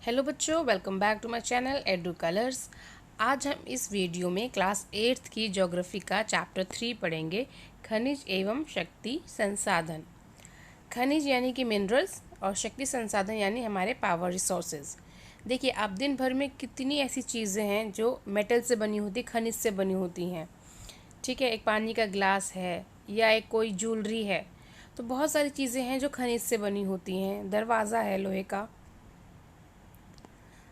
Hello बच्चों, welcome back to my channel Edu Colours. आज हम इस वीडियो में क्लास 8th की ज्योग्राफी का चैप्टर 3 पढ़ेंगे, खनिज एवं शक्ति संसाधन। खनिज यानी कि मिनरल्स और शक्ति संसाधन यानी हमारे पावर रिसोर्सेज। देखिए, आप दिन भर में कितनी ऐसी चीज़ें हैं जो मेटल से बनी होती, खनिज से बनी होती हैं। ठीक है, एक पानी का ग्लास है या एक कोई ज्वेलरी है, तो बहुत सारी चीज़ें हैं जो खनिज से बनी होती हैं। दरवाज़ा है लोहे का,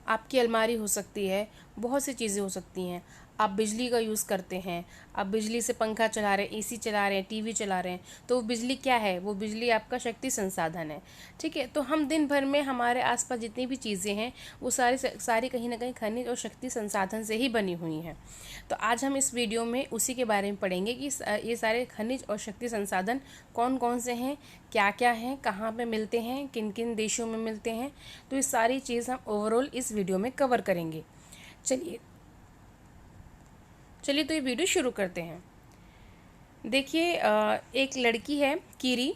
आपकी अलमारी हो सकती है, बहुत सी चीज़ें हो सकती हैं। आप बिजली का यूज़ करते हैं, आप बिजली से पंखा चला रहे हैं, एसी चला रहे हैं, टीवी चला रहे हैं, तो वो बिजली क्या है? वो बिजली आपका शक्ति संसाधन है। ठीक है, तो हम दिन भर में हमारे आसपास जितनी भी चीज़ें हैं वो सारी सारी कहीं ना कहीं खनिज और शक्ति संसाधन से ही बनी हुई हैं। तो आज हम इस वीडियो में उसी के बारे में पढ़ेंगे कि ये सारे खनिज और शक्ति संसाधन कौन कौन से हैं, क्या क्या हैं, कहाँ पे मिलते हैं, किन किन देशों में मिलते हैं। तो ये सारी चीज़ हम ओवरऑल इस वीडियो में कवर करेंगे। चलिए चलिए तो ये वीडियो शुरू करते हैं। देखिए, एक लड़की है कीरी,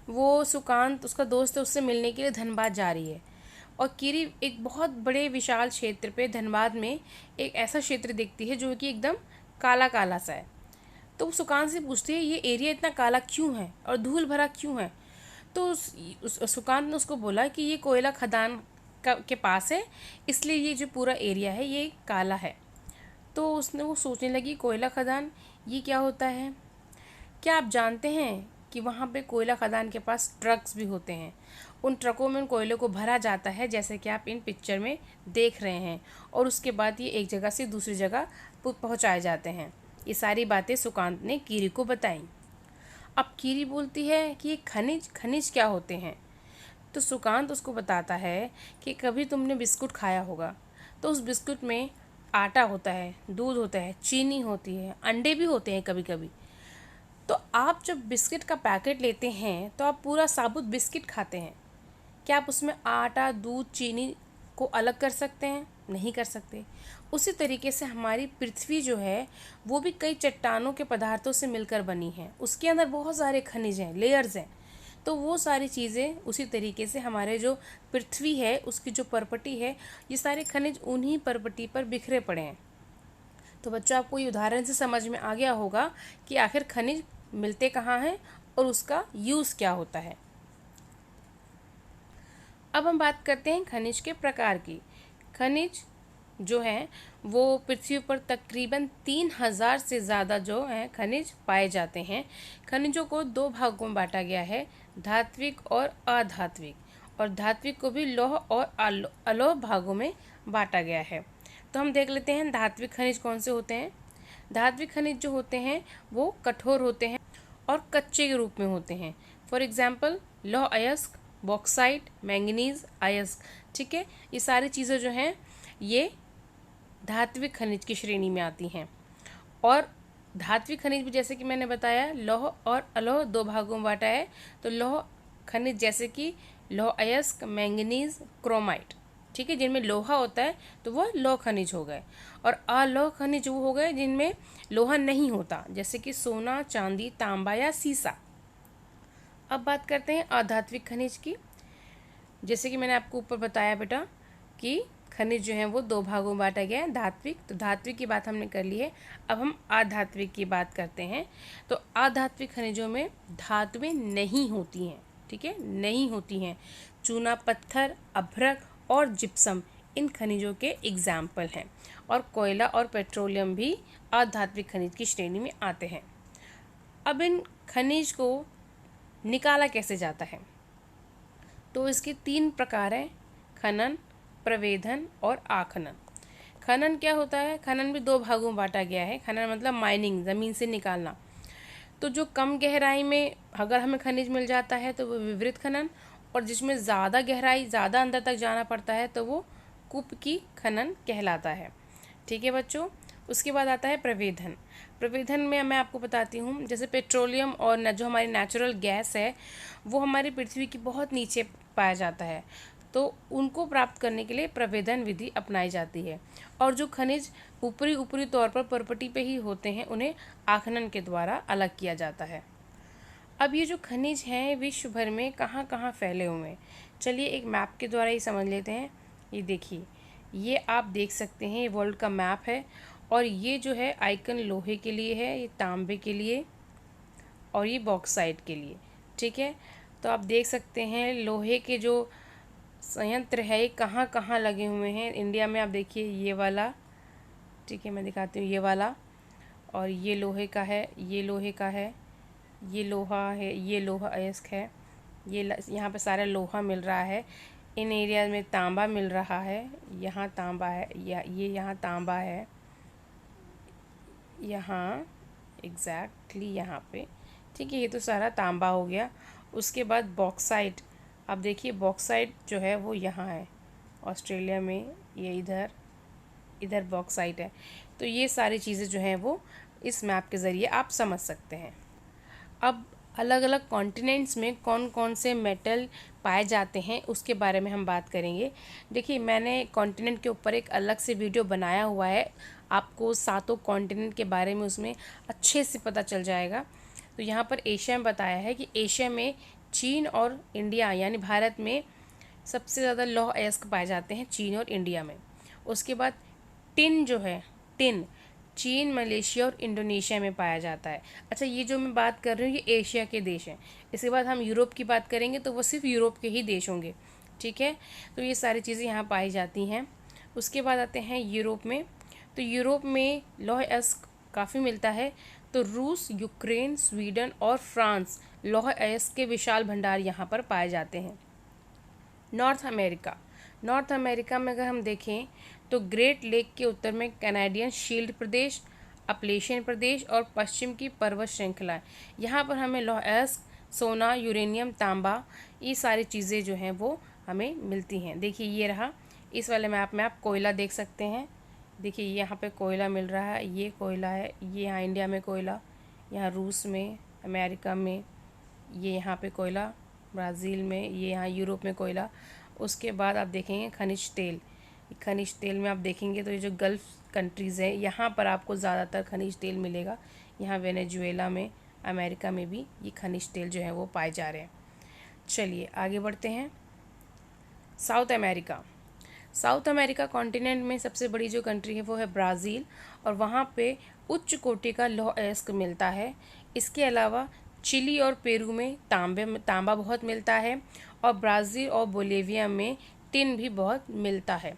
वो सुकांत उसका दोस्त है, उससे मिलने के लिए धनबाद जा रही है। और कीरी एक बहुत बड़े विशाल क्षेत्र पे धनबाद में एक ऐसा क्षेत्र देखती है जो कि एकदम काला काला सा है। तो वो सुकांत से पूछती है, ये एरिया इतना काला क्यों है और धूल भरा क्यों है? तो सुकांत ने उसको बोला कि ये कोयला खदान के पास है, इसलिए ये जो पूरा एरिया है ये काला है। तो उसने वो सोचने लगी, कोयला खदान ये क्या होता है? क्या आप जानते हैं कि वहाँ पे कोयला खदान के पास ट्रक्स भी होते हैं। उन ट्रकों में उन कोयले को भरा जाता है, जैसे कि आप इन पिक्चर में देख रहे हैं, और उसके बाद ये एक जगह से दूसरी जगह पहुँचाए जाते हैं। ये सारी बातें सुकांत ने कीरी को बताई। अब कीरी बोलती है कि ये खनिज खनिज क्या होते हैं? तो सुकांत उसको बताता है कि कभी तुमने बिस्कुट खाया होगा, तो उस बिस्कुट में आटा होता है, दूध होता है, चीनी होती है, अंडे भी होते हैं कभी कभी। तो आप जब बिस्किट का पैकेट लेते हैं तो आप पूरा साबुत बिस्किट खाते हैं। क्या आप उसमें आटा, दूध, चीनी को अलग कर सकते हैं? नहीं कर सकते। उसी तरीके से हमारी पृथ्वी जो है वो भी कई चट्टानों के पदार्थों से मिलकर बनी है। उसके अंदर बहुत सारे खनिज हैं, लेयर्स हैं। तो वो सारी चीज़ें उसी तरीके से हमारे जो पृथ्वी है उसकी जो परपटी है, ये सारे खनिज उन्हीं परपटी पर बिखरे पड़े हैं। तो बच्चों, आपको ये उदाहरण से समझ में आ गया होगा कि आखिर खनिज मिलते कहाँ हैं और उसका यूज़ क्या होता है। अब हम बात करते हैं खनिज के प्रकार की। खनिज जो है वो पृथ्वी पर तकरीबन 3000 से ज़्यादा जो है खनिज पाए जाते हैं। खनिजों को दो भागों में बांटा गया है, धात्विक और अधात्विक, और धात्विक को भी लौह और अलोह भागों में बांटा गया है। तो हम देख लेते हैं धात्विक खनिज कौन से होते हैं। धात्विक खनिज जो होते हैं वो कठोर होते हैं और कच्चे के रूप में होते हैं। फॉर एग्जाम्पल लौह अयस्क, बॉक्साइट, मैंगनीज अयस्क। ठीक है, ये सारी चीज़ें जो हैं ये धात्विक खनिज की श्रेणी में आती हैं। और धात्विक खनिज भी जैसे कि मैंने बताया लौह और अलोह दो भागों में बांटा है। तो लौह खनिज जैसे कि लौह अयस्क, मैंगनीज, क्रोमाइट, ठीक है, जिनमें लोहा होता है तो वह लौह खनिज हो गए। और अलोह खनिज वो हो गए जिनमें लोहा नहीं होता, जैसे कि सोना, चांदी, तांबा या सीसा। अब बात करते हैं अधात्विक खनिज की। जैसे कि मैंने आपको ऊपर बताया बेटा कि खनिज जो है वो दो भागों में बांटा गया है, धात्विक। तो धात्विक की बात हमने कर ली है, अब हम अधात्विक की बात करते हैं। तो अधात्विक खनिजों में धातुएं नहीं होती हैं। ठीक है, नहीं होती हैं। चूना पत्थर, अभ्रक और जिप्सम इन खनिजों के एग्जाम्पल हैं। और कोयला और पेट्रोलियम भी अधात्विक खनिज की श्रेणी में आते हैं। अब इन खनिज को निकाला कैसे जाता है? तो इसके 3 प्रकार हैं, खनन, प्रवेधन और आखनन। खनन क्या होता है? खनन भी दो भागों में बांटा गया है। खनन मतलब माइनिंग, ज़मीन से निकालना। तो जो कम गहराई में अगर हमें खनिज मिल जाता है तो वो विवृत खनन, और जिसमें ज़्यादा गहराई, ज़्यादा अंदर तक जाना पड़ता है तो वो कूप की खनन कहलाता है। ठीक है बच्चों, उसके बाद आता है प्रवेधन। प्रवेधन में मैं आपको बताती हूँ, जैसे पेट्रोलियम और जो हमारी नेचुरल गैस है वो हमारी पृथ्वी की बहुत नीचे पाया जाता है, तो उनको प्राप्त करने के लिए प्रवेधन विधि अपनाई जाती है। और जो खनिज ऊपरी ऊपरी तौर पर परपटी पे ही होते हैं उन्हें आखनन के द्वारा अलग किया जाता है। अब ये जो खनिज हैं विश्व भर में कहाँ कहाँ फैले हुए हैं, चलिए एक मैप के द्वारा ही समझ लेते हैं। ये देखिए, ये आप देख सकते हैं, ये वर्ल्ड का मैप है। और ये जो है आइकन लोहे के लिए है, ये तांबे के लिए और ये बॉक्साइट के लिए। ठीक है, तो आप देख सकते हैं लोहे के जो संयंत्र है ये कहाँ कहाँ लगे हुए हैं इंडिया में। आप देखिए ये वाला, ठीक है मैं दिखाती हूँ, ये वाला, और ये लोहे का है, ये लोहे का है, ये लोहा है, ये लोहा अयस्क है, यहाँ पे सारा लोहा मिल रहा है। इन एरिया में तांबा मिल रहा है, यहाँ तांबा है, ये यहाँ तांबा है, यहाँ एग्जैक्टली यहाँ पे। ठीक है, ये तो सारा तांबा हो गया। उसके बाद बॉक्साइट, अब देखिए बॉक्साइट जो है वो यहाँ है ऑस्ट्रेलिया में, ये इधर इधर बॉक्साइट है। तो ये सारी चीज़ें जो हैं वो इस मैप के ज़रिए आप समझ सकते हैं। अब अलग अलग कॉन्टिनेंट्स में कौन कौन से मेटल पाए जाते हैं उसके बारे में हम बात करेंगे। देखिए मैंने कॉन्टिनेंट के ऊपर एक अलग से वीडियो बनाया हुआ है, आपको सातों कॉन्टिनेंट के बारे में उसमें अच्छे से पता चल जाएगा। तो यहाँ पर एशिया में बताया है कि एशिया में चीन और इंडिया यानी भारत में सबसे ज़्यादा लौह अयस्क पाए जाते हैं, चीन और इंडिया में। उसके बाद टिन जो है, टिन चीन, मलेशिया और इंडोनेशिया में पाया जाता है। अच्छा, ये जो मैं बात कर रही हूँ ये एशिया के देश हैं। इसके बाद हम यूरोप की बात करेंगे तो वो सिर्फ यूरोप के ही देश होंगे। ठीक है, तो ये सारी चीज़ें यहाँ पाई जाती हैं। उसके बाद आते हैं यूरोप में। तो यूरोप में लौह अयस्क काफ़ी मिलता है। तो रूस, यूक्रेन, स्वीडन और फ्रांस लौह अयस्क के विशाल भंडार यहाँ पर पाए जाते हैं। नॉर्थ अमेरिका, नॉर्थ अमेरिका में अगर हम देखें तो ग्रेट लेक के उत्तर में कैनेडियन शील्ड प्रदेश, अपलेशियन प्रदेश और पश्चिम की पर्वत श्रृंखला, यहाँ पर हमें लौह अयस्क, सोना, यूरेनियम, तांबा, ये सारी चीज़ें जो हैं वो हमें मिलती हैं। देखिए ये रहा, इस वाले मैप में आप कोयला देख सकते हैं। देखिए यहाँ पे कोयला मिल रहा है, ये कोयला है, ये यहाँ इंडिया में कोयला, यहाँ रूस में, अमेरिका में, ये यहाँ पे कोयला, ब्राज़ील में, ये यहाँ यूरोप में कोयला। उसके बाद आप देखेंगे खनिज तेल, खनिज तेल में आप देखेंगे तो ये जो गल्फ़ कंट्रीज़ है यहाँ पर आपको ज़्यादातर खनिज तेल मिलेगा। यहाँ वेनेजुएला में, अमेरिका में भी ये खनिज तेल जो है वो पाए जा रहे हैं। चलिए आगे बढ़ते हैं। South America, south America continent में सबसे बड़ी जो कंट्री है वो है ब्राज़ील, और वहाँ पे उच्च कोटि का लौह अयस्क मिलता है। इसके अलावा चिली और पेरू में तांबा बहुत मिलता है, और ब्राज़ील और बोलिविया में टिन भी बहुत मिलता है।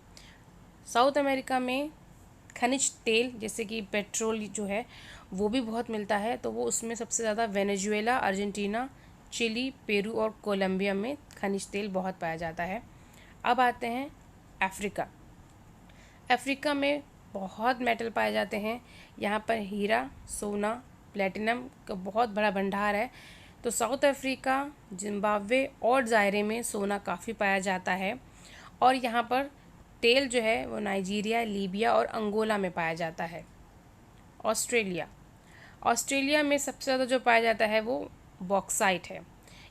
साउथ अमेरिका में खनिज तेल जैसे कि पेट्रोल जो है वो भी बहुत मिलता है। तो वो उसमें सबसे ज़्यादा वेनेजुएला, अर्जेंटीना, चिली, पेरू और कोलंबिया में खनिज तेल बहुत पाया जाता है। अब आते हैं अफ्रीका। अफ्रीका में बहुत मेटल पाए जाते हैं। यहाँ पर हीरा, सोना, प्लेटिनम का बहुत बड़ा भंडार है। तो साउथ अफ्रीका, जिम्बाब्वे और ज़ायरे में सोना काफ़ी पाया जाता है। और यहाँ पर तेल जो है वो नाइजीरिया, लीबिया और अंगोला में पाया जाता है। ऑस्ट्रेलिया, ऑस्ट्रेलिया में सबसे ज़्यादा जो पाया जाता है वो बॉक्साइट है।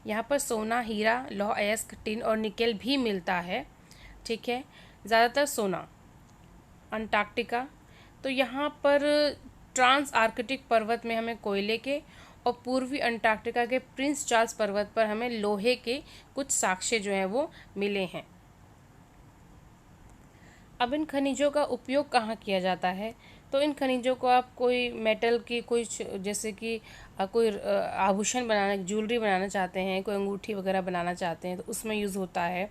यहाँ पर सोना, हीरा, लौह अयस्क, टिन और निकेल भी मिलता है। ठीक है, ज़्यादातर सोना। अंटार्कटिका, तो यहाँ पर ट्रांस आर्कटिक पर्वत में हमें कोयले के, और पूर्वी अंटार्कटिका के प्रिंस चार्ल्स पर्वत पर हमें लोहे के कुछ साक्ष्य जो हैं वो मिले हैं। अब इन खनिजों का उपयोग कहाँ किया जाता है? तो इन खनिजों को आप कोई मेटल की कुछ जैसे कि कोई आभूषण बनाना, ज्वेलरी बनाना चाहते हैं, कोई अंगूठी वगैरह बनाना चाहते हैं तो उसमें यूज़ होता है।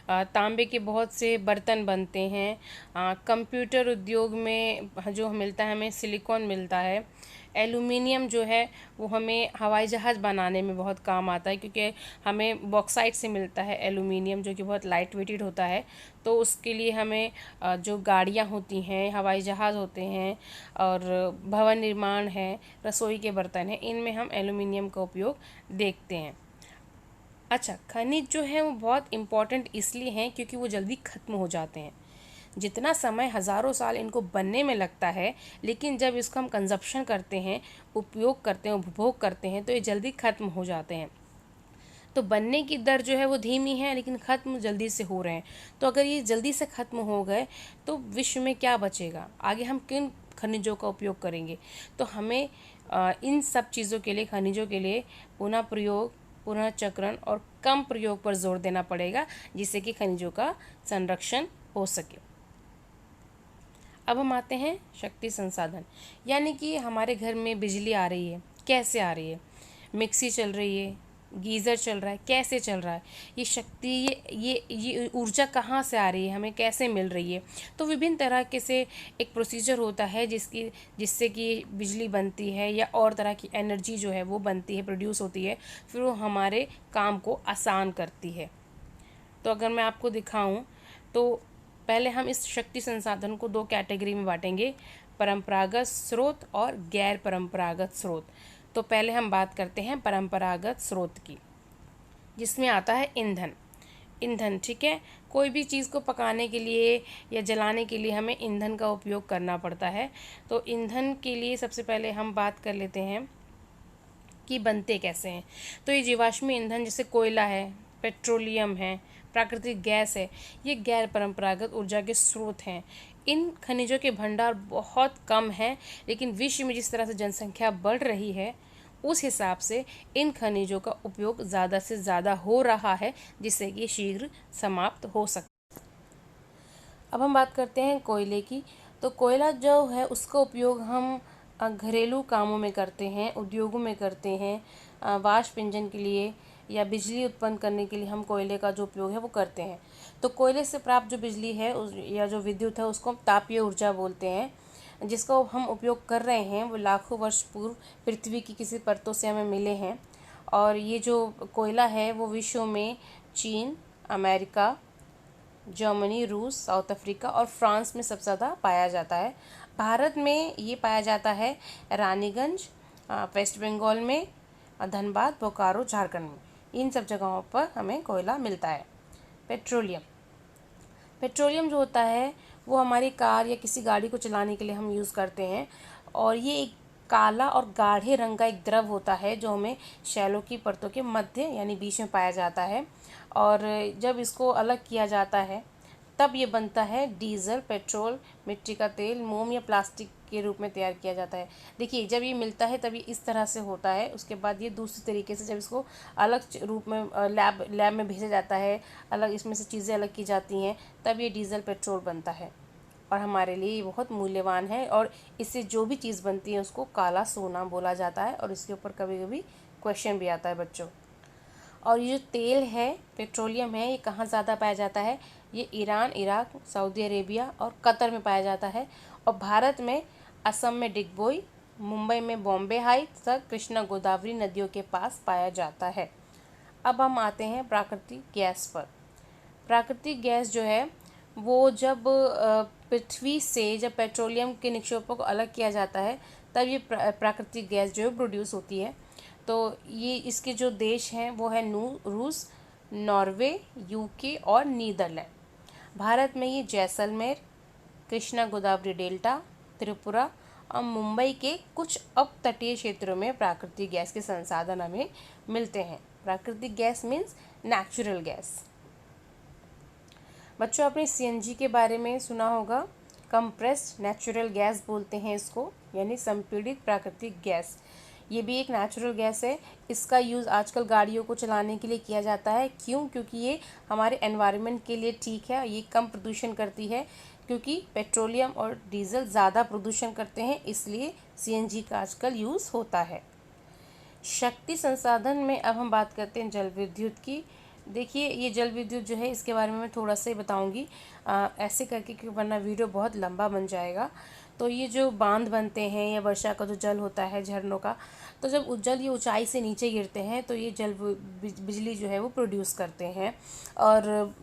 तांबे के बहुत से बर्तन बनते हैं। कंप्यूटर उद्योग में जो मिलता है हमें सिलिकॉन मिलता है। एल्युमिनियम जो है वो हमें हवाई जहाज़ बनाने में बहुत काम आता है, क्योंकि हमें बॉक्साइट से मिलता है एल्युमिनियम जो कि बहुत लाइट वेटेड होता है। तो उसके लिए हमें जो गाड़ियाँ होती हैं, हवाई जहाज़ होते हैं और भवन निर्माण है, रसोई के बर्तन हैं, इनमें हम एल्युमिनियम का उपयोग देखते हैं। अच्छा, खनिज जो है वो बहुत इम्पॉर्टेंट इसलिए हैं क्योंकि वो जल्दी ख़त्म हो जाते हैं। जितना समय हज़ारों साल इनको बनने में लगता है, लेकिन जब इसको हम कंजप्शन करते हैं, उपयोग करते हैं, उपभोग करते हैं, तो ये जल्दी ख़त्म हो जाते हैं। तो बनने की दर जो है वो धीमी है, लेकिन ख़त्म जल्दी से हो रहे हैं। तो अगर ये जल्दी से ख़त्म हो गए तो विश्व में क्या बचेगा? आगे हम किन खनिजों का उपयोग करेंगे? तो हमें इन सब चीज़ों के लिए, खनिजों के लिए पुनः प्रयोग, पुनः चक्रण और कम प्रयोग पर जोर देना पड़ेगा, जिससे कि खनिजों का संरक्षण हो सके। अब हम आते हैं शक्ति संसाधन, यानी कि हमारे घर में बिजली आ रही है, कैसे आ रही है, मिक्सी चल रही है, गीज़र चल रहा है, कैसे चल रहा है, ये शक्ति, ये ऊर्जा कहाँ से आ रही है, हमें कैसे मिल रही है। तो विभिन्न तरह के से एक प्रोसीजर होता है जिससे कि बिजली बनती है या और तरह की एनर्जी जो है वो बनती है, प्रोड्यूस होती है, फिर वो हमारे काम को आसान करती है। तो अगर मैं आपको दिखाऊं तो पहले हम इस शक्ति संसाधन को दो कैटेगरी में बांटेंगे, परंपरागत स्रोत और गैर परंपरागत स्रोत। तो पहले हम बात करते हैं परंपरागत स्रोत की, जिसमें आता है ईंधन। ईंधन, ठीक है, कोई भी चीज़ को पकाने के लिए या जलाने के लिए हमें ईंधन का उपयोग करना पड़ता है। तो ईंधन के लिए सबसे पहले हम बात कर लेते हैं कि बनते कैसे हैं। तो ये जीवाश्मी ईंधन जैसे कोयला है, पेट्रोलियम है, प्राकृतिक गैस है, ये गैर परंपरागत ऊर्जा के स्रोत हैं। इन खनिजों के भंडार बहुत कम हैं, लेकिन विश्व में जिस तरह से जनसंख्या बढ़ रही है उस हिसाब से इन खनिजों का उपयोग ज़्यादा से ज़्यादा हो रहा है, जिससे कि शीघ्र समाप्त हो सकता है। अब हम बात करते हैं कोयले की। तो कोयला जो है उसका उपयोग हम घरेलू कामों में करते हैं, उद्योगों में करते हैं, वाष्प इंजन के लिए या बिजली उत्पन्न करने के लिए हम कोयले का जो उपयोग है वो करते हैं। तो कोयले से प्राप्त जो बिजली है या जो विद्युत है उसको हम तापीय ऊर्जा बोलते हैं, जिसका हम उपयोग कर रहे हैं वो लाखों वर्ष पूर्व पृथ्वी की किसी परतों से हमें मिले हैं। और ये जो कोयला है वो विश्व में चीन, अमेरिका, जर्मनी, रूस, साउथ अफ्रीका और फ्रांस में सबसे ज़्यादा पाया जाता है। भारत में ये पाया जाता है रानीगंज, वेस्ट बंगाल में, धनबाद, बोकारो, झारखंड में, इन सब जगहों पर हमें कोयला मिलता है। पेट्रोलियम, पेट्रोलियम जो होता है वो हमारी कार या किसी गाड़ी को चलाने के लिए हम यूज़ करते हैं, और ये एक काला और गाढ़े रंग का एक द्रव होता है जो हमें शैलों की परतों के मध्य यानी बीच में पाया जाता है। और जब इसको अलग किया जाता है तब ये बनता है डीजल, पेट्रोल, मिट्टी का तेल, मोम या प्लास्टिक के रूप में तैयार किया जाता है। देखिए, जब ये मिलता है तब ये इस तरह से होता है, उसके बाद ये दूसरी तरीके से जब इसको अलग रूप में लैब में भेजा जाता है, अलग इसमें से चीज़ें अलग की जाती हैं, तब ये डीजल, पेट्रोल बनता है और हमारे लिए ये बहुत मूल्यवान है। और इससे जो भी चीज़ बनती है उसको काला सोना बोला जाता है, और इसके ऊपर कभी कभी क्वेश्चन भी आता है बच्चों। और ये जो तेल है, पेट्रोलियम है, ये कहाँ ज़्यादा पाया जाता है? ये ईरान, इराक, सऊदी अरेबिया और कतर में पाया जाता है। और भारत में असम में डिगबोई, मुंबई में बॉम्बे हाई तथा कृष्णा गोदावरी नदियों के पास पाया जाता है। अब हम आते हैं प्राकृतिक गैस पर। प्राकृतिक गैस जो है वो जब पृथ्वी से जब पेट्रोलियम के निक्षेपों को अलग किया जाता है तब ये प्राकृतिक गैस जो है प्रोड्यूस होती है। तो ये इसके जो देश हैं वो है रूस, नॉर्वे, यूके और नीदरलैंड। भारत में ये जैसलमेर, कृष्णा गोदावरी डेल्टा, त्रिपुरा और मुंबई के कुछ अपतटीय क्षेत्रों में प्राकृतिक गैस के संसाधन हमें मिलते हैं। प्राकृतिक गैस मीन्स नेचुरल गैस। बच्चों, आपने सीएनजी के बारे में सुना होगा, कंप्रेस्ड नेचुरल गैस बोलते हैं इसको, यानी संपीड़ित प्राकृतिक गैस। ये भी एक नेचुरल गैस है। इसका यूज़ आजकल गाड़ियों को चलाने के लिए किया जाता है। क्यों? क्योंकि ये हमारे एनवायरनमेंट के लिए ठीक है, ये कम प्रदूषण करती है, क्योंकि पेट्रोलियम और डीजल ज़्यादा प्रदूषण करते हैं, इसलिए सीएनजी का आजकल यूज़ होता है। शक्ति संसाधन में अब हम बात करते हैं जल विद्युत की। देखिए, ये जल विद्युत जो है इसके बारे में मैं थोड़ा सा ही बताऊंगी ऐसे करके, क्योंकि वरना वीडियो बहुत लंबा बन जाएगा। तो ये जो बांध बनते हैं या वर्षा का जो जल होता है, झरनों का, तो जब जल ये ऊंचाई से नीचे गिरते हैं तो ये जल बिजली जो है वो प्रोड्यूस करते हैं। और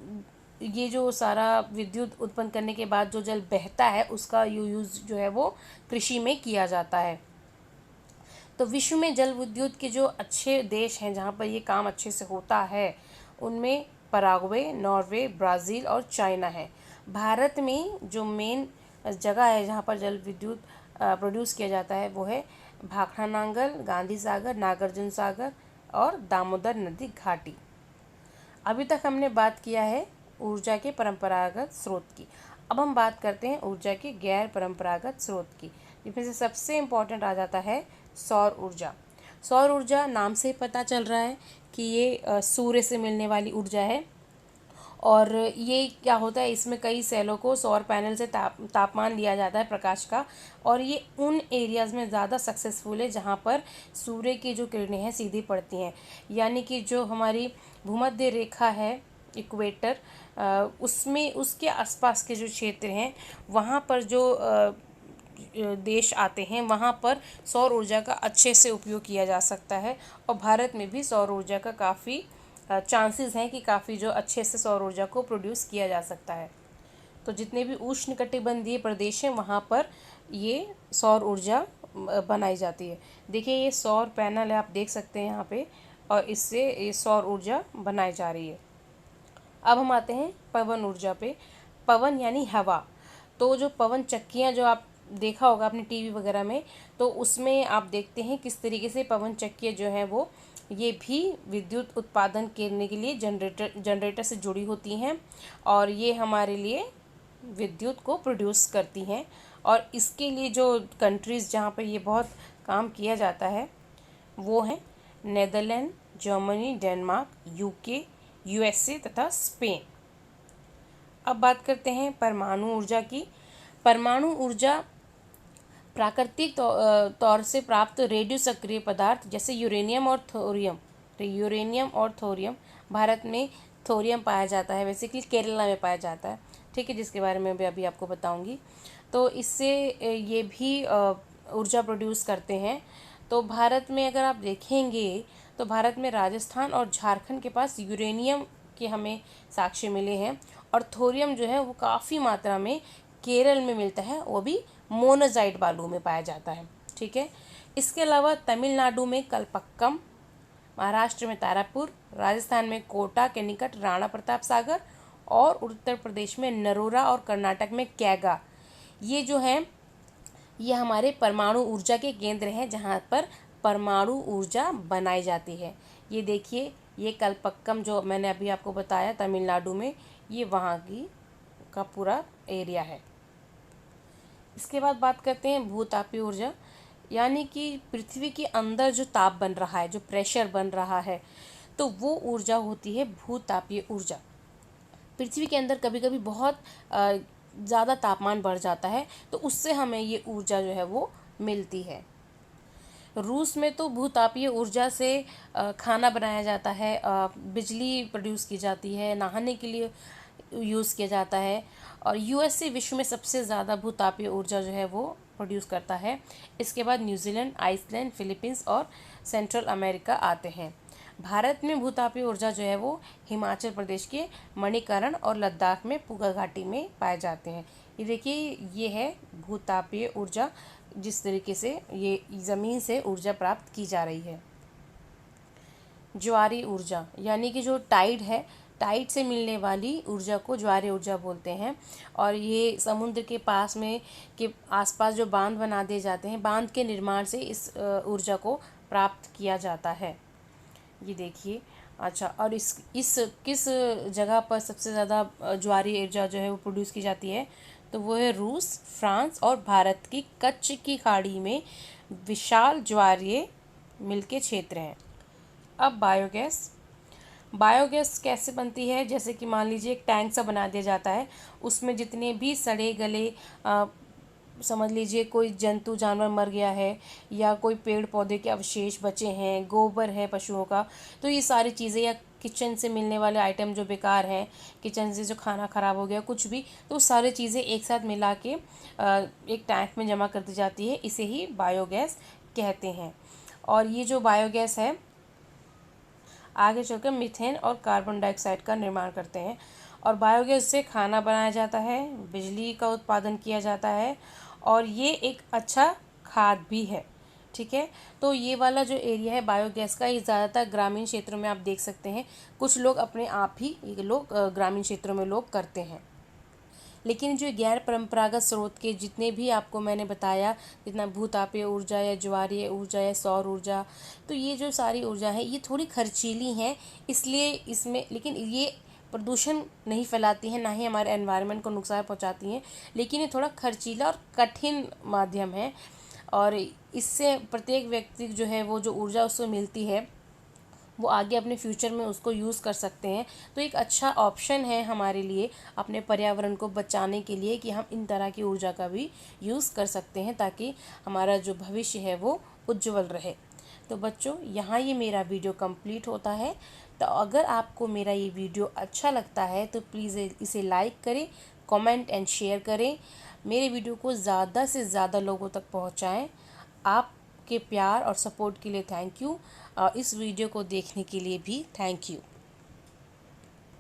ये जो सारा विद्युत उत्पन्न करने के बाद जो जल बहता है उसका यूज़ जो है वो कृषि में किया जाता है। तो विश्व में जल विद्युत के जो अच्छे देश हैं जहाँ पर ये काम अच्छे से होता है उनमें पराग्वे, नॉर्वे, ब्राज़ील और चाइना है। भारत में जो मेन जगह है जहाँ पर जल विद्युत प्रोड्यूस किया जाता है वो है भाखड़ा नांगल, गांधी सागर, नागार्जुन सागर और दामोदर नदी घाटी। अभी तक हमने बात किया है ऊर्जा के परंपरागत स्रोत की। अब हम बात करते हैं ऊर्जा के गैर परंपरागत स्रोत की, जिसमें से सबसे इम्पोर्टेंट आ जाता है सौर ऊर्जा। सौर ऊर्जा नाम से पता चल रहा है कि ये सूर्य से मिलने वाली ऊर्जा है, और ये क्या होता है, इसमें कई सेलों को सौर पैनल से तापमान लिया जाता है प्रकाश का, और ये उन एरियाज़ में ज़्यादा सक्सेसफुल है जहाँ पर सूर्य की जो किरणें हैं सीधी पड़ती हैं। यानी कि जो हमारी भूमध्य रेखा है, इक्वेटर, उसमें उसके आसपास के जो क्षेत्र हैं वहाँ पर जो देश आते हैं वहाँ पर सौर ऊर्जा का अच्छे से उपयोग किया जा सकता है। और भारत में भी सौर ऊर्जा का काफ़ी चांसेस हैं कि काफ़ी जो अच्छे से सौर ऊर्जा को प्रोड्यूस किया जा सकता है। तो जितने भी उष्णकटिबंधीय प्रदेश हैं वहाँ पर ये सौर ऊर्जा बनाई जाती है। देखिए ये सौर पैनल है, आप देख सकते हैं यहाँ पे, और इससे ये सौर ऊर्जा बनाई जा रही है। अब हम आते हैं पवन ऊर्जा पे। पवन यानी हवा। तो जो पवन चक्कियाँ जो आप देखा होगा अपने टीवी वगैरह में, तो उसमें आप देखते हैं किस तरीके से पवन चक्कियाँ जो हैं वो ये भी विद्युत उत्पादन करने के लिए जनरेटर से जुड़ी होती हैं, और ये हमारे लिए विद्युत को प्रोड्यूस करती हैं। और इसके लिए जो कंट्रीज़ जहाँ पर ये बहुत काम किया जाता है वो हैं Netherland, Germany, Denmark, UK, USA तथा स्पेन। अब बात करते हैं परमाणु ऊर्जा की। परमाणु ऊर्जा प्राकृतिक तौर से प्राप्त रेडियो सक्रिय पदार्थ जैसे यूरेनियम और थोरियम, भारत में थोरियम पाया जाता है, बेसिकली केरला में पाया जाता है, ठीक है, जिसके बारे में भी अभी आपको बताऊंगी। तो इससे ये भी ऊर्जा प्रोड्यूस करते हैं। तो भारत में अगर आप देखेंगे तो भारत में राजस्थान और झारखंड के पास यूरेनियम के हमें साक्ष्य मिले हैं, और थोरियम जो है वो काफ़ी मात्रा में केरल में मिलता है, वो भी मोनाजाइट बालू में पाया जाता है, ठीक है। इसके अलावा तमिलनाडु में कलपक्कम, महाराष्ट्र में तारापुर, राजस्थान में कोटा के निकट राणा प्रताप सागर, और उत्तर प्रदेश में नरोरा, और कर्नाटक में कैगा, ये जो हैं ये हमारे परमाणु ऊर्जा के केंद्र हैं जहाँ पर परमाणु ऊर्जा बनाई जाती है। ये देखिए ये कलपक्कम जो मैंने अभी आपको बताया तमिलनाडु में, ये वहाँ की का पूरा एरिया है। इसके बाद बात करते हैं भूतापीय ऊर्जा, यानी कि पृथ्वी के अंदर जो ताप बन रहा है, जो प्रेशर बन रहा है, तो वो ऊर्जा होती है भूतापीय ऊर्जा। पृथ्वी के अंदर कभी कभी बहुत ज़्यादा तापमान बढ़ जाता है, तो उससे हमें ये ऊर्जा जो है वो मिलती है। रूस में तो भूतापीय ऊर्जा से खाना बनाया जाता है, बिजली प्रोड्यूस की जाती है, नहाने के लिए यूज़ किया जाता है। और यूएसए विश्व में सबसे ज़्यादा भूतापीय ऊर्जा जो है वो प्रोड्यूस करता है। इसके बाद न्यूजीलैंड, आइसलैंड, फिलीपींस और सेंट्रल अमेरिका आते हैं। भारत में भूतापीय ऊर्जा जो है वो हिमाचल प्रदेश के मणिकरण और लद्दाख में पुगा घाटी में पाए जाते हैं। ये देखिए ये है भूतापीय ऊर्जा, जिस तरीके से ये ज़मीन से ऊर्जा प्राप्त की जा रही है। ज्वारीय ऊर्जा, यानी कि जो टाइड है, टाइड से मिलने वाली ऊर्जा को ज्वारीय ऊर्जा बोलते हैं। और ये समुद्र के पास में के आसपास जो बांध बना दिए जाते हैं, बांध के निर्माण से इस ऊर्जा को प्राप्त किया जाता है। ये देखिए, अच्छा, और इस किस जगह पर सबसे ज़्यादा ज्वारीय ऊर्जा जो है वो प्रोड्यूस की जाती है, तो वो है रूस, फ्रांस और भारत की कच्छ की खाड़ी में विशाल ज्वारीय मिल के क्षेत्र हैं। अब बायोगैस। बायोगैस कैसे बनती है, जैसे कि मान लीजिए एक टैंक सा बना दिया जाता है, उसमें जितने भी सड़े गले समझ लीजिए कोई जंतु जानवर मर गया है, या कोई पेड़ पौधे के अवशेष बचे हैं, गोबर है पशुओं का, तो ये सारी चीज़ें, या किचन से मिलने वाले आइटम जो बेकार हैं, किचन से जो खाना ख़राब हो गया कुछ भी, तो सारी चीज़ें एक साथ मिला के एक टैंक में जमा कर दी जाती है। इसे ही बायोगैस कहते हैं। और ये जो बायोगैस है आगे चलकर मीथेन और कार्बन डाइऑक्साइड का निर्माण करते हैं। और बायोगैस से खाना बनाया जाता है, बिजली का उत्पादन किया जाता है, और ये एक अच्छा खाद भी है, ठीक है। तो ये वाला जो एरिया है बायोगैस का, ये ज़्यादातर ग्रामीण क्षेत्रों में आप देख सकते हैं। कुछ लोग अपने आप ही ये लोग ग्रामीण क्षेत्रों में लोग करते हैं। लेकिन जो गैर परंपरागत स्रोत के जितने भी आपको मैंने बताया, जितना भूतापीय ऊर्जा या ज्वारीय ऊर्जा या सौर ऊर्जा, तो ये जो सारी ऊर्जा है ये थोड़ी खर्चीली हैं, इसलिए इसमें, लेकिन ये प्रदूषण नहीं फैलाती हैं, ना ही हमारे एनवायरनमेंट को नुकसान पहुंचाती हैं, लेकिन ये थोड़ा खर्चीला और कठिन माध्यम है। और इससे प्रत्येक व्यक्ति जो है वो जो ऊर्जा उसको मिलती है वो आगे अपने फ्यूचर में उसको यूज़ कर सकते हैं। तो एक अच्छा ऑप्शन है हमारे लिए अपने पर्यावरण को बचाने के लिए कि हम इन तरह की ऊर्जा का भी यूज़ कर सकते हैं, ताकि हमारा जो भविष्य है वो उज्जवल रहे। तो बच्चों, यहाँ ये मेरा वीडियो कंप्लीट होता है। तो अगर आपको मेरा ये वीडियो अच्छा लगता है तो प्लीज़ इसे लाइक करें, कमेंट एंड शेयर करें। मेरे वीडियो को ज़्यादा से ज़्यादा लोगों तक पहुँचाएँ। आपके प्यार और सपोर्ट के लिए थैंक यू। इस वीडियो को देखने के लिए भी थैंक यू।